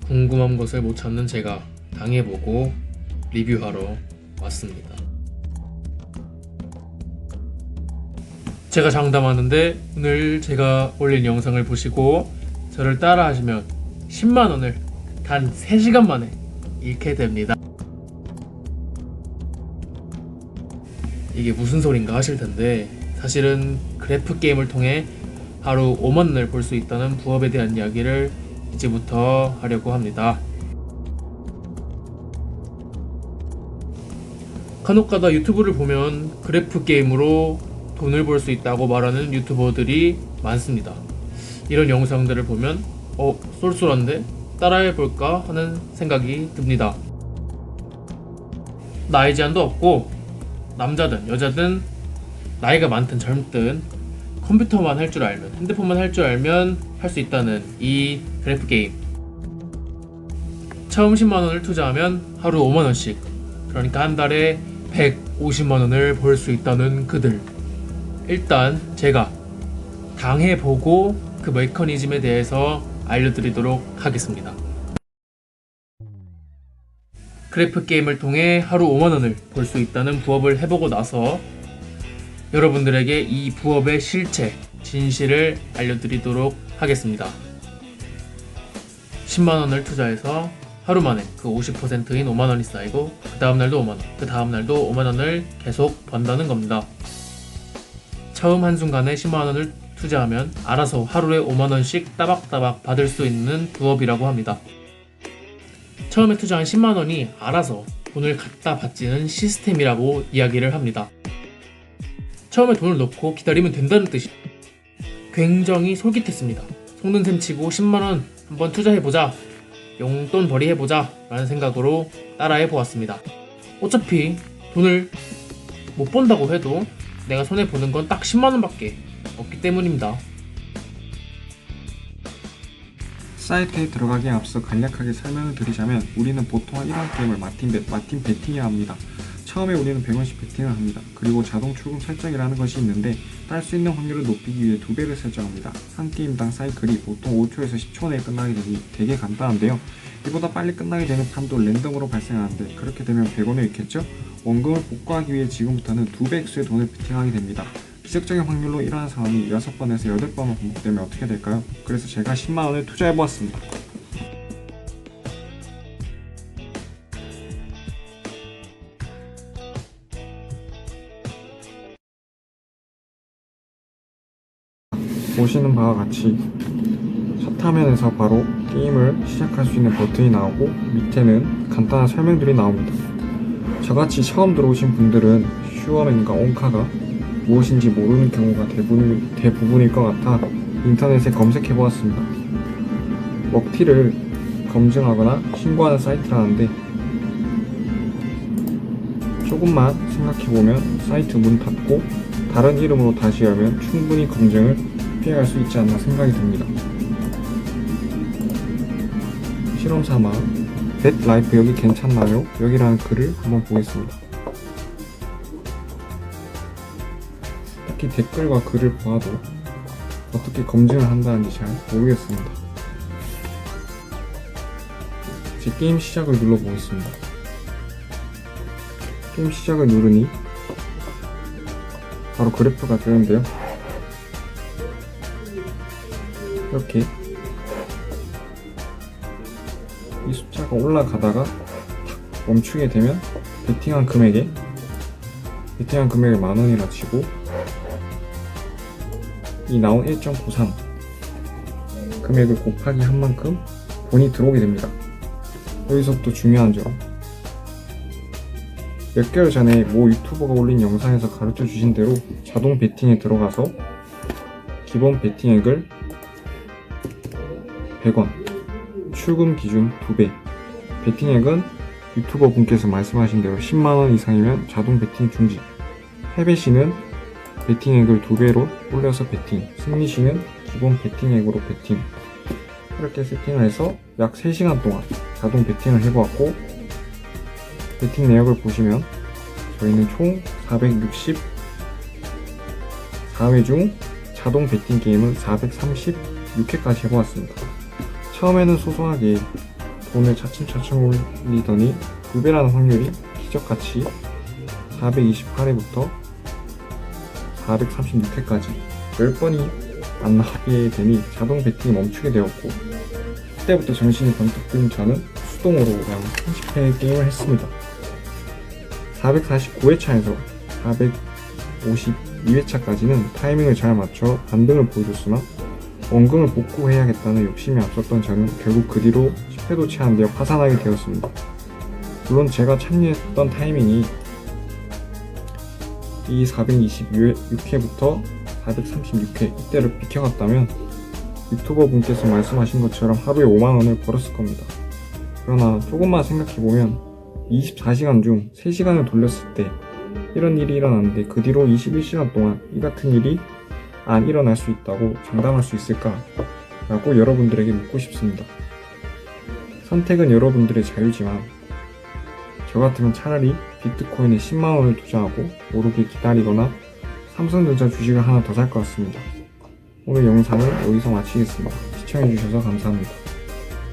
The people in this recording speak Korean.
궁금한 것을 못 찾는 제가 당해보고 리뷰하러 왔습니다. 제가 장담하는데 오늘 제가 올린 영상을 보시고 저를 따라 하시면 10만원을 단 3시간 만에 잃게 됩니다. 이게 무슨 소린가 하실 텐데, 사실은 그래프 게임을 통해 하루 5만원을 벌 수 있다는 부업에 대한 이야기를 이제부터 하려고 합니다. 간혹가다 유튜브를 보면 그래프 게임으로 돈을 벌 수 있다고 말하는 유튜버들이 많습니다. 이런 영상들을 보면 쏠쏠한데 따라해볼까 하는 생각이 듭니다. 나이 제한도 없고 남자든 여자든 나이가 많든 젊든 컴퓨터만 할 줄 알면, 핸드폰만 할 줄 알면 할 수 있다는 이 그래프 게임. 처음 10만원을 투자하면 하루 5만원씩, 그러니까 한 달에 150만원을 벌 수 있다는 그들. 일단 제가 당해보고 그 메커니즘에 대해서 알려드리도록 하겠습니다. 그래프 게임을 통해 하루 5만원을 벌 수 있다는 부업을 해보고 나서 여러분들에게 이 부업의 실체, 진실을 알려드리도록 하겠습니다. 10만원을 투자해서 하루 만에 그 50%인 5만원이 쌓이고 그 다음날도 5만원, 그 다음날도 5만원을 계속 번다는 겁니다. 처음 한순간에 10만원을 투자하면 알아서 하루에 5만원씩 따박따박 받을 수 있는 부업이라고 합니다. 처음에 투자한 10만원이 알아서 돈을 갖다 받지는 시스템이라고 이야기를 합니다. 처음에 돈을 넣고 기다리면 된다는 뜻이 굉장히 솔깃했습니다. 속는 셈 치고 10만원 한번 투자해보자, 용돈 벌이 해보자 라는 생각으로 따라해보았습니다. 어차피 돈을 못 번다고 해도 내가 손해보는 건 딱 10만원 밖에 없기 때문입니다. 사이트에 들어가기에 앞서 간략하게 설명을 드리자면, 우리는 보통 이런 게임을 마틴 베팅이라 합니다. 처음에 우리는 100원씩 베팅을 합니다. 그리고 자동 출금 설정이라는 것이 있는데, 딸 수 있는 확률을 높이기 위해 2배를 설정합니다. 한 게임당 사이클이 보통 5초에서 10초 내에 끝나게 되니 되게 간단한데요. 이보다 빨리 끝나게 되는 판도 랜덤으로 발생하는데, 그렇게 되면 100원을 잃겠죠? 원금을 복구하기 위해 지금부터는 2배 액수의 돈을 베팅하게 됩니다. 기적적인 확률로 일어나는 상황이 6번에서 8번만 반복되면 어떻게 될까요? 그래서 제가 10만원을 투자해보았습니다. 보시는 바와 같이 첫 화면에서 바로 게임을 시작할 수 있는 버튼이 나오고, 밑에는 간단한 설명들이 나옵니다. 저같이 처음 들어오신 분들은 슈어맨과 온카가 무엇인지 모르는 경우가 대부분일 것 같아 인터넷에 검색해보았습니다. 먹튀를 검증하거나 신고하는 사이트라는데, 조금만 생각해보면 사이트 문 닫고 다른 이름으로 다시 열면 충분히 검증을 피해갈 수 있지 않나 생각이 듭니다. 실험삼아 뱃라이프 여기 괜찮나요? 여기라는 글을 한번 보겠습니다. 딱히 댓글과 글을 보아도 어떻게 검증을 한다는지 잘 모르겠습니다. 이제 게임 시작을 눌러보겠습니다. 게임 시작을 누르니 바로 그래프가 뜨는데요. 이렇게 이 숫자가 올라가다가 탁 멈추게 되면 베팅한 금액을 만원이라 치고, 이 나온 1.93 금액을 곱하기 한 만큼 돈이 들어오게 됩니다. 여기서부터 중요한 점, 몇 개월 전에 모 유튜버가 올린 영상에서 가르쳐 주신 대로 자동 베팅에 들어가서 기본 베팅액을 100원, 출금 기준 2배, 베팅액은 유튜버 분께서 말씀하신 대로 10만원 이상이면 자동 베팅 중지, 패배 시는 베팅액을 2배로 올려서 베팅, 승리 시는 기본 베팅액으로 베팅, 이렇게 세팅을 해서 약 3시간 동안 자동 베팅을 해보았고, 베팅 내역을 보시면 저희는 총 464회 중 자동 베팅 게임은 436회까지 해보았습니다. 처음에는 소소하게 돈을 차츰차츰 올리더니 2배라는 확률이 기적같이 428회부터 436회까지 10번이 안 나오게 되니 자동 배팅이 멈추게 되었고, 그때부터 정신이 번뜩 든 저는 수동으로 그냥 30회 게임을 했습니다. 449회차에서 452회차까지는 타이밍을 잘 맞춰 반등을 보여줬으나 원금을 복구해야겠다는 욕심이 앞섰던 저는 결국 그 뒤로 10회도 채 안 되어 파산하게 되었습니다. 물론 제가 참여했던 타이밍이 이 426회부터 436회 이때를 비켜갔다면 유튜버 분께서 말씀하신 것처럼 하루에 5만원을 벌었을 겁니다. 그러나 조금만 생각해보면 24시간 중 3시간을 돌렸을 때 이런 일이 일어났는데 그 뒤로 21시간 동안 이 같은 일이 안 일어날 수 있다고 장담할 수 있을까? 라고 여러분들에게 묻고 싶습니다. 선택은 여러분들의 자유지만 저 같으면 차라리 비트코인에 10만원을 투자하고 오르게 기다리거나 삼성전자 주식을 하나 더 살 것 같습니다. 오늘 영상은 여기서 마치겠습니다. 시청해주셔서 감사합니다.